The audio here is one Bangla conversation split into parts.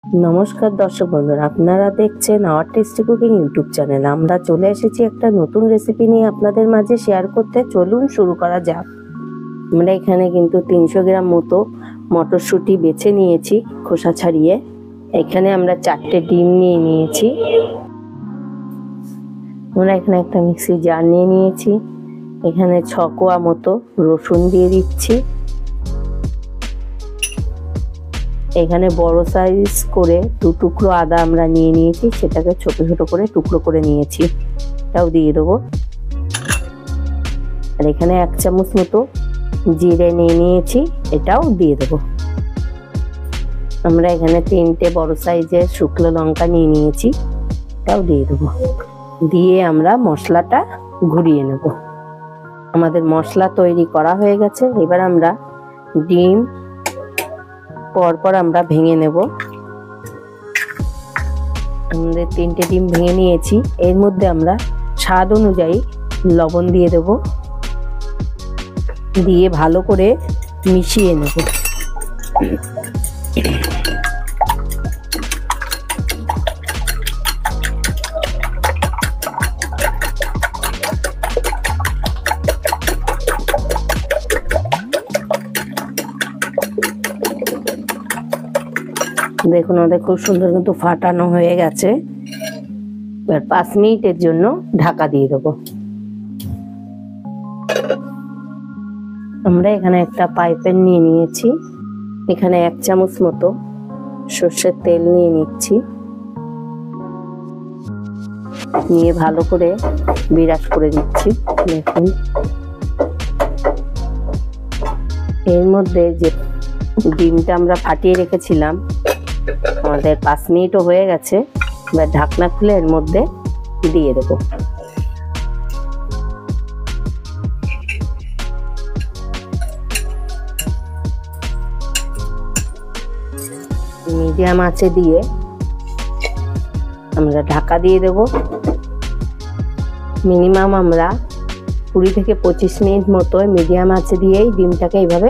নমস্কার দর্শক বন্ধুরা, আপনারা দেখছেন hour tasty cooking YouTube channel. আমরা চলে এসেছি একটা নতুন রেসিপি নিয়ে আপনাদের মাঝে শেয়ার করতে। চলুন শুরু করা যাক। আমরা এখানে কিন্তু 300 গ্রাম মতো মটরশুঁটি বেছে নিয়েছি খোসা ছাড়িয়ে। এখানে আমরা 4টে ডিম নিয়ে নিয়েছি। আমরা এখানে একটা মিক্সি জার নিয়ে নিয়েছি। এখানে 6 কোয়া মতো রসুন দিয়ে দিচ্ছি। এখানে বড় সাইজ করে 2 টুকরো আদা আমরা নিয়ে নিয়েছি, সেটাকে ছোট ছোট করে টুকরো করে নিয়েছি, এটাও দিয়ে দেবো। আর এখানে 1 চামচ মতো জিরে নিয়ে নিয়েছি, এটাও দিয়ে দেবো। আমরা এখানে 3টে বড় সাইজের শুকনো লঙ্কা নিয়ে নিয়েছি, এটাও দিয়ে দেবো। দিয়ে আমরা মশলাটা ঘুরিয়ে নেব। আমাদের মশলা তৈরি করা হয়ে গেছে। এবার আমরা ডিম পরপর আমরা ভেঙে নেব। আমাদের 3টে ডিম ভেঙে নিয়েছি। এর মধ্যে আমরা স্বাদ অনুযায়ী লবণ দিয়ে দেব, দিয়ে ভালো করে মিশিয়ে নেব। দেখুন আমাদের খুব সুন্দর কিন্তু ফাটানো হয়ে গেছে। এবার 5 মিনিটের জন্য ঢাকা দিয়ে দেবো। আমরা এখানে একটা পাইপেন নিয়ে নিয়েছি। এখানে 1 চামচ মতো সর্ষের তেল নিয়ে নিচ্ছি, নিয়ে ভালো করে বিরাট করে দিচ্ছি। দেখুন এর মধ্যে যে ডিমটা আমরা ফাটিয়ে রেখেছিলাম, আমাদের 5 মিনিটও হয়ে গেছে। এবার ঢাকনা খুলে এর মধ্যে দিয়ে দেব। মিডিয়াম আঁচে দিয়ে আমরা ঢাকা দিয়ে দেব। মিনিমাম আমরা 20 থেকে 25 মিনিট মতো মিডিয়াম আঁচে দিয়েই ডিমটাকে এইভাবে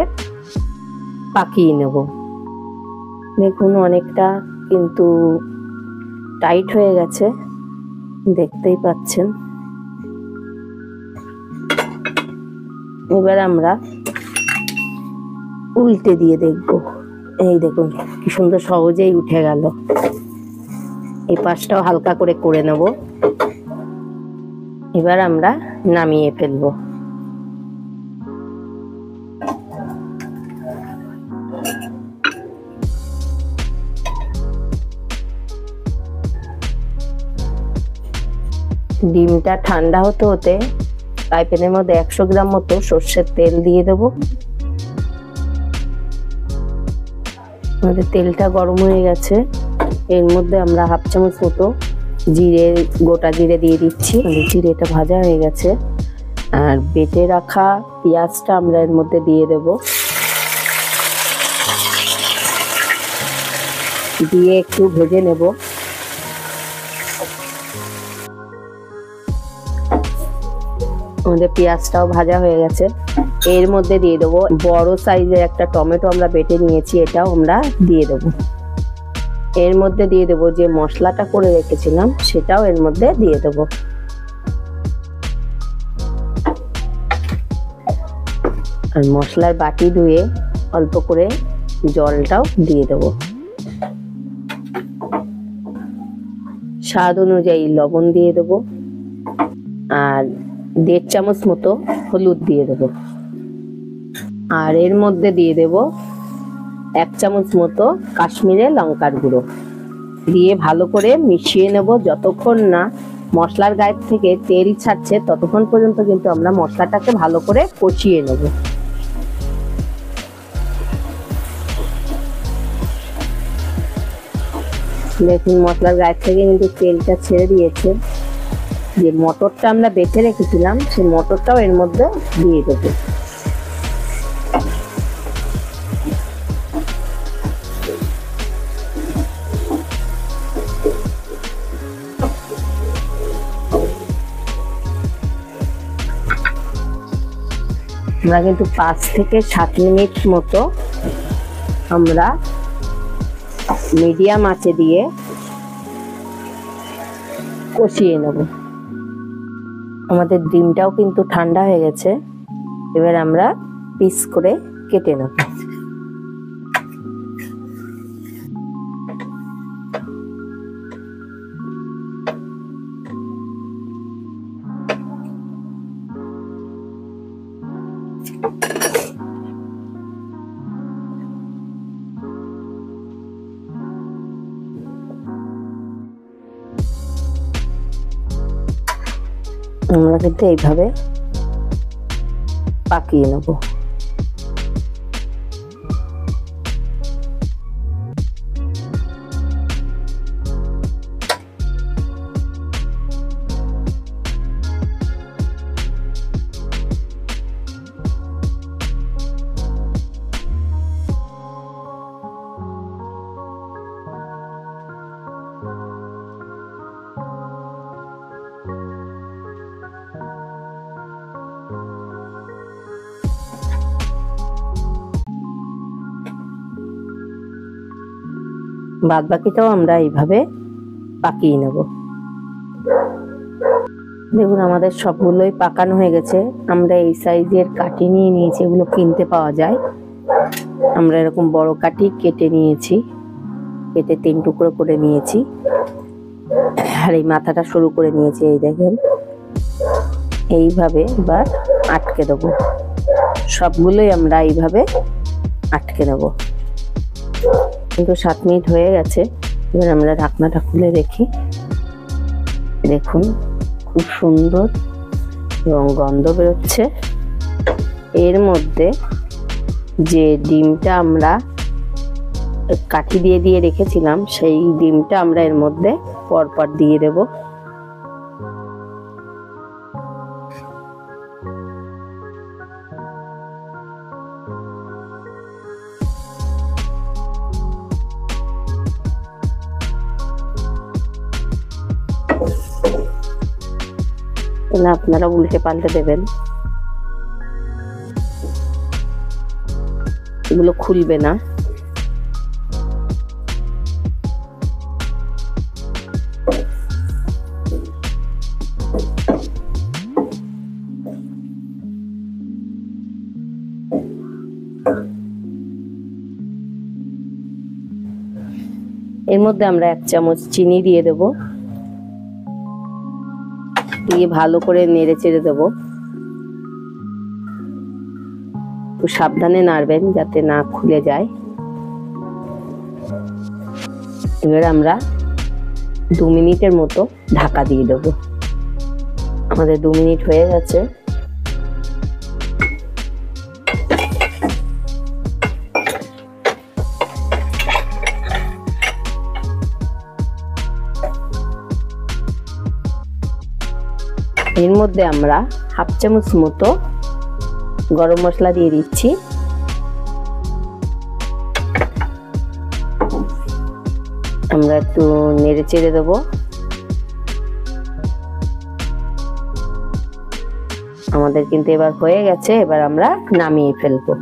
পাকিয়ে নেব। দেখুন অনেকটা কিন্তু টাইট হয়ে গেছে, দেখতেই পাচ্ছেন। এবার আমরা উল্টে দিয়ে দেখব। এই দেখুন কি সুন্দর সহজেই উঠে গেল। এই পাশটাও হালকা করে করে নেব। এবার আমরা নামিয়ে ফেলবো। ডিমটা ঠান্ডা হতে হতে ফ্রাইপ্যানের মধ্যে 100 গ্রাম মতো সর্ষের তেল দিয়ে দেব। আমাদের তেলটা গরম হয়ে গেছে। এর মধ্যে আমরা 1/2 চামচ মতো জিরে, গোটা জিরে দিয়ে দিচ্ছি। জিরেটা ভাজা হয়ে গেছে। আর বেটে রাখা পেঁয়াজটা আমরা এর মধ্যে দিয়ে দেব, দিয়ে একটু ভেজে নেব। আমাদের পেঁয়াজটাও ভাজা হয়ে গেছে। এর মধ্যে দিয়ে দেবো বড় সাইজের একটা টমেটো আমরা বেটে নিয়েছি, এটাও আমরা দিয়ে দেব। এর মধ্যে দিয়ে দেব যে মশলাটা করে রেখেছিলাম, সেটাও এর মধ্যে দিয়ে দেব। আর মশলার বাটি ধুয়ে অল্প করে জলটাও দিয়ে দেব। স্বাদ অনুযায়ী লবণ দিয়ে দেব। আর 1.5 চামচ মতো হলুদ দিয়ে দেব। আর এর মধ্যে দিয়ে দেব 1 চামচ মতো কাশ্মীরি লঙ্কার গুঁড়ো, দিয়ে ভালো করে মিশিয়ে নেব। যতক্ষণ না মশলার গায়ে থেকে তেল ছাড়ছে ততক্ষণ পর্যন্ত কিন্তু আমরা মশলাটাকে ভালো করে কষিয়ে নেব। দেখুন মশলার গায়ে থেকে কিন্তু তেলটা ছেড়ে দিয়েছে। যে মটরটা আমরা বেটে রেখেছিলাম, সেই মটরটাও এর মধ্যে দিয়ে দেবো। আমরা কিন্তু 5 থেকে 7 মিনিট মতো আমরা মিডিয়াম আঁচে দিয়ে কষিয়ে নেব। আমাদের ডিমটাও কিন্তু ঠান্ডা হয়ে গেছে, এবার আমরা পিস করে কেটে নেব। আমরা কিন্তু এইভাবে পাকিয়ে নেব। বাদ বাকিটাও আমরা এইভাবে পাকিয়ে নেব। দেখুন আমাদের সবগুলোই পাকানো হয়ে গেছে। আমরা এই সাইজের কাঠি নিয়ে নিয়েছি, এগুলো কিনতে পাওয়া যায়। আমরা এরকম বড় কাঠি কেটে নিয়েছি, কেটে 3 টুকরো করে নিয়েছি। আর এই মাথাটা সরু করে নিয়েছি। এই দেখেন এইভাবে এবার আটকে দেবো। সবগুলোই আমরা এইভাবে আটকে দেব। কিন্তু 7 মিনিট হয়ে গেছে। এবার আমরা ঢাকনাটা খুলে দেখি। দেখুন খুব সুন্দর এবং গন্ধ বেরোচ্ছে। এর মধ্যে যে ডিমটা আমরা কাঠি দিয়ে দিয়ে রেখেছিলাম, সেই ডিমটা আমরা এর মধ্যে পরপর দিয়ে দেব। আপনারা উল্টে পাল্টে দেবেন, এগুলো খুলবে না। এর মধ্যে আমরা 1 চামচ চিনি দিয়ে দেব, দিয়ে ভালো করে নেড়ে চেড়ে দেব। একটু সাবধানে নাড়বেন যাতে না খুলে যায়। এবার আমরা 2 মিনিটের মতো ঢাকা দিয়ে দেব। আমাদের 2 মিনিট হয়ে গেছে। এর মধ্যে আমরা 1/2 চামচ মতো গরম মশলা দিয়ে দিচ্ছি। আমরা একটু নেড়ে চেড়ে দেবো। আমাদের কিন্তু এবার হয়ে গেছে, এবার আমরা নামিয়ে ফেলবো।